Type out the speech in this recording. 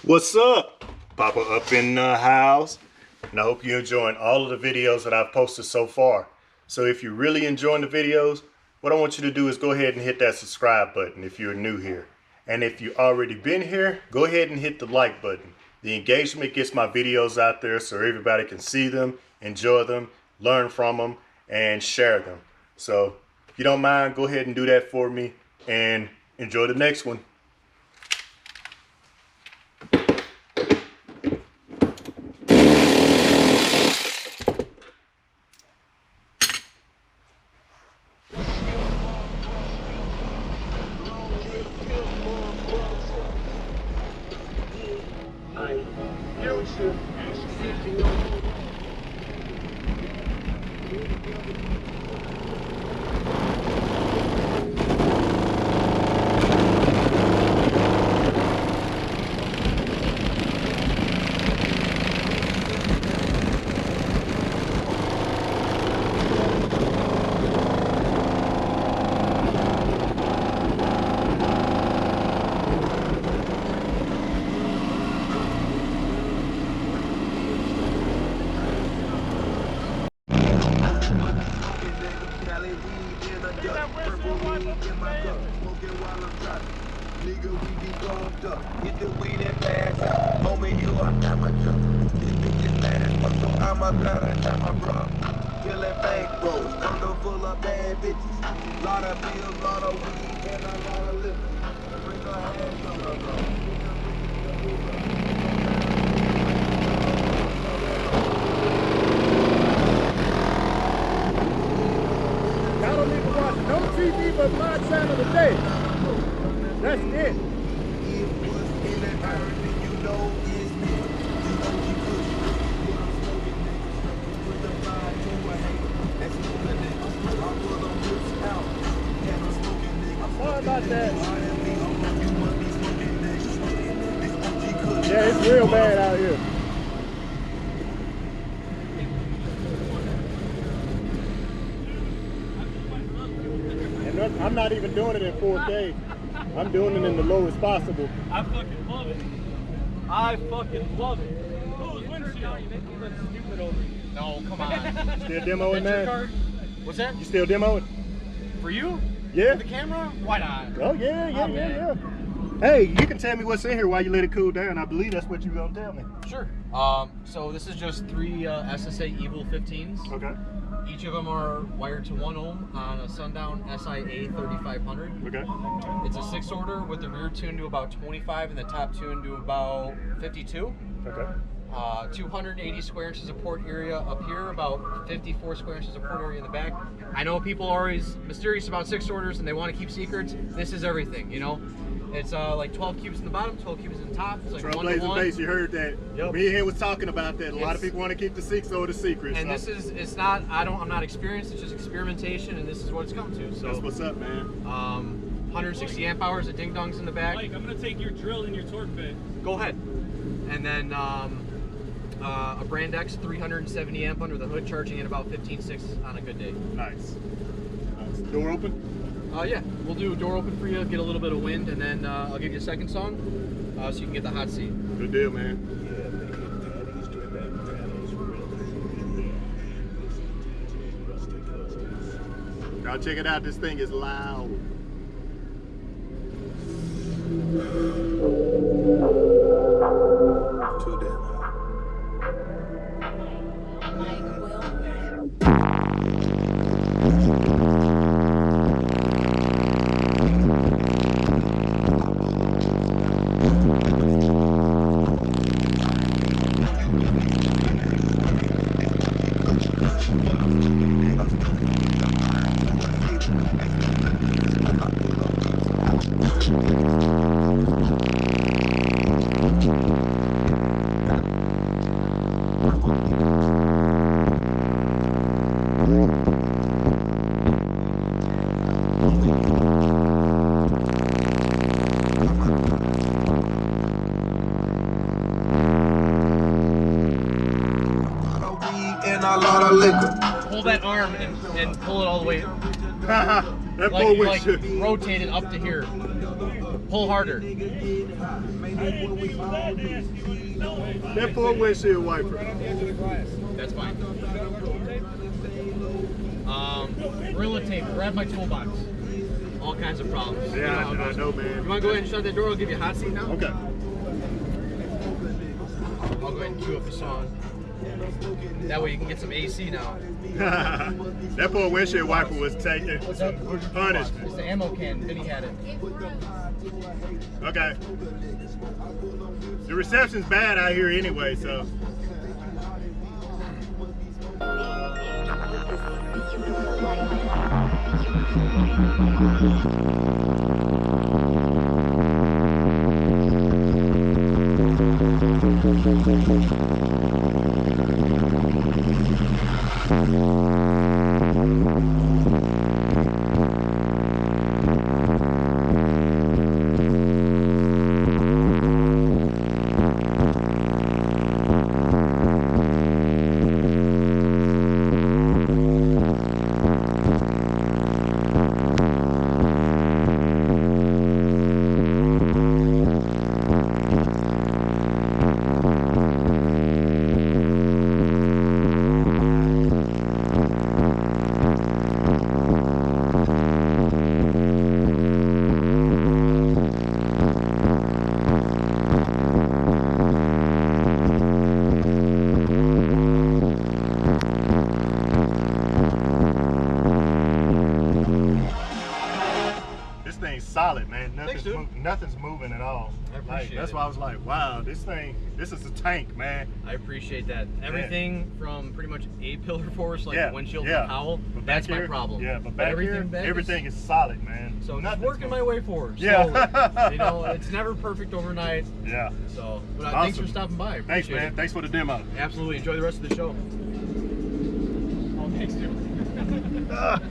What's up? Papa up in the house, and I hope you're enjoying all of the videos that I've posted so far. So if you're really enjoying the videos, what I want you to do is go ahead and hit that subscribe button if you're new here. And if you've already been here, go ahead and hit the like button. The engagement gets my videos out there so everybody can see them, enjoy them, learn from them, and share them. So if you don't mind, go ahead and do that for me and enjoy the next one. Nigga, we be gloved up. Get the weed and pass out. Homie, you are not my jump. This bitch is last month, so I'm a blood, I'm a bro. Killing bank bros, condo full of bad bitches. Lot of bills, lot of weed, and a lot of liquor. Bring her hands on the road. I don't even watch no TV but my time of the day. That's it. I'm sorry about that. Yeah, it's real bad out here. I'm not even doing it in 4K. I'm doing it in the lowest possible. I fucking love it. I fucking love it. Who's windshield? You make me look stupid over here. No, come on. Still demoing, man? Card? What's that? You still demoing? For you? Yeah. For the camera? Why not? Oh, yeah. Hey, you can tell me what's in here while you let it cool down. I believe that's what you're going to tell me. Sure. So this is just three SSA Evil 15s. Okay. Each of them are wired to 1 ohm on a Sundown SIA 3500. Okay. It's a 6-order with the rear tuned to about 25 and the top tuned to about 52. Okay. 280 square inches of port area up here, about 54 square inches of port area in the back. I know people are always mysterious about 6-orders and they want to keep secrets. This is everything, you know. It's like 12 cubes in the bottom, 12 cubes in the top. It's like Trailblazer base, you heard that. Yep. Me and him was talking about that. A lot of people want to keep the 6-order secret. And so. this is, it's not, I'm not experienced, it's just experimentation, and this is what it's come to. So that's what's up, man. 160 amp hours of ding-dongs in the back. Mike, I'm going to take your drill and your torque bit. Go ahead. And then a Brand X 370 amp under the hood, charging at about 15.6 on a good day. Nice. Door open? Yeah, we'll do a door open for you, get a little bit of wind, and then I'll give you a second song so you can get the hot seat. Good deal, man. Y'all check it out, this thing is loud. Too damn hot. Pull that arm and pull it all the way. That like, poor you, like windshield. rotate it up to here. Pull harder. That poor windshield wiper. That's fine. Gorilla tape. Grab my toolbox. All kinds of problems. Yeah, how it I goes. know, man. You want to go ahead and shut that door? I'll give you a hot seat now. Okay. I'll go ahead and cue up the song. That way you can get some AC now. That poor windshield wiper was taking some punishment. It's the ammo can. Vinny had it. Okay. The reception's bad out here anyway, so. Solid, man. Nothing's moving at all. I appreciate that's it. why I was like, wow, this is a tank, man. I appreciate that. Everything from pretty much a pillar force, like windshield yeah. and cowl, But that's back my here, problem. Yeah, but back everything here, everything is solid, man. So just Nothing's working my way forward. Yeah. Slowly. You know, it's never perfect overnight. Yeah. So, but Awesome. thanks for stopping by. Thanks, Appreciate man. it. Thanks for the demo. Absolutely. Enjoy the rest of the show. Oh, thanks, dude.